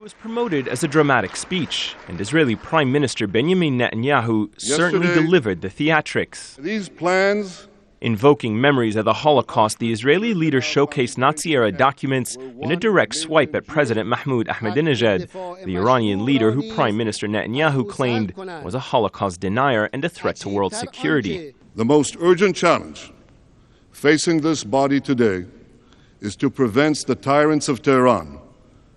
It was promoted as a dramatic speech, and Israeli Prime Minister Binyamin Netanyahu certainly delivered the theatrics. These plans, invoking memories of the Holocaust, the Israeli leader showcased Nazi-era documents in a direct swipe at President Mahmoud Ahmadinejad, the Iranian leader who Prime Minister Netanyahu claimed was a Holocaust denier and a threat to world security. The most urgent challenge facing this body today is to prevent the tyrants of Tehran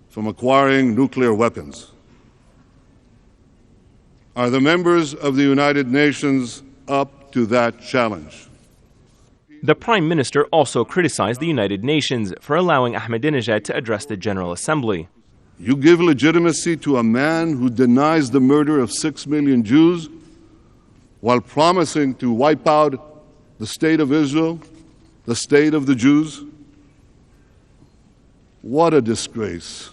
from acquiring nuclear weapons. Are the members of the United Nations up to that challenge? The Prime Minister also criticized the United Nations for allowing Ahmadinejad to address the General Assembly. You give legitimacy to a man who denies the murder of 6 million Jews while promising to wipe out the state of Israel, the state of the Jews? What a disgrace.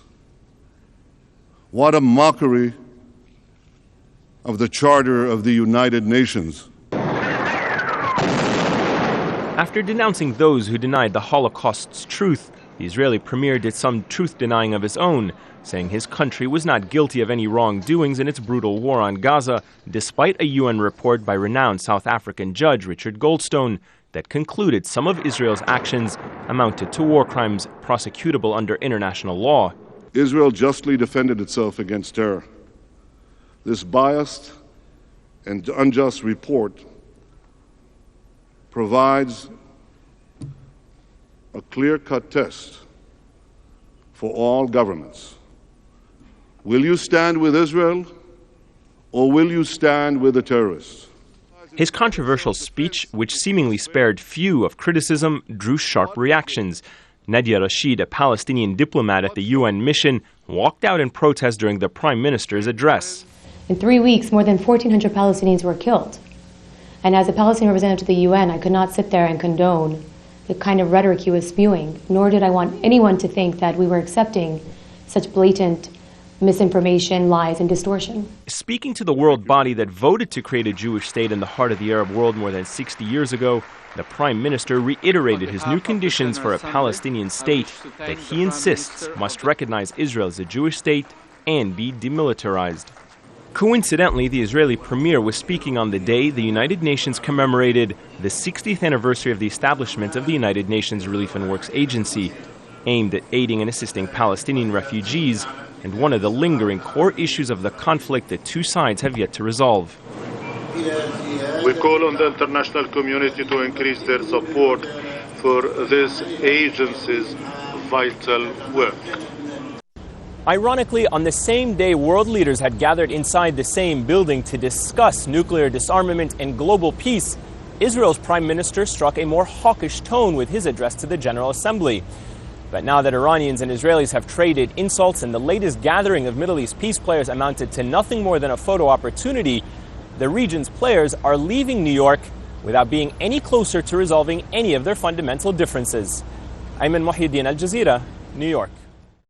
What a mockery of the Charter of the United Nations. After denouncing those who denied the Holocaust's truth, the Israeli premier did some truth-denying of his own, saying his country was not guilty of any wrongdoings in its brutal war on Gaza, despite a UN report by renowned South African judge Richard Goldstone that concluded some of Israel's actions amounted to war crimes prosecutable under international law. Israel justly defended itself against terror. This biased and unjust report provides a clear-cut test for all governments. Will you stand with Israel, or will you stand with the terrorists? His controversial speech, which seemingly spared few of criticism, drew sharp reactions. Nadia Rashid, a Palestinian diplomat at the UN mission, walked out in protest during the Prime Minister's address. In 3 weeks, more than 1,400 Palestinians were killed. And as a Palestinian representative to the UN, I could not sit there and condone the kind of rhetoric he was spewing, nor did I want anyone to think that we were accepting such blatant misinformation, lies, and distortion. Speaking to the world body that voted to create a Jewish state in the heart of the Arab world more than 60 years ago, the Prime Minister reiterated his new conditions for a Palestinian state that he insists must recognize Israel as a Jewish state and be demilitarized. Coincidentally, the Israeli premier was speaking on the day the United Nations commemorated the 60th anniversary of the establishment of the United Nations Relief and Works Agency, aimed at aiding and assisting Palestinian refugees, and one of the lingering core issues of the conflict that two sides have yet to resolve. We call on the international community to increase their support for this agency's vital work. Ironically, on the same day world leaders had gathered inside the same building to discuss nuclear disarmament and global peace, Israel's Prime Minister struck a more hawkish tone with his address to the General Assembly. But now that Iranians and Israelis have traded insults and the latest gathering of Middle East peace players amounted to nothing more than a photo opportunity, the region's players are leaving New York without being any closer to resolving any of their fundamental differences. Ayman, Mohyeldin, Jazeera, New York.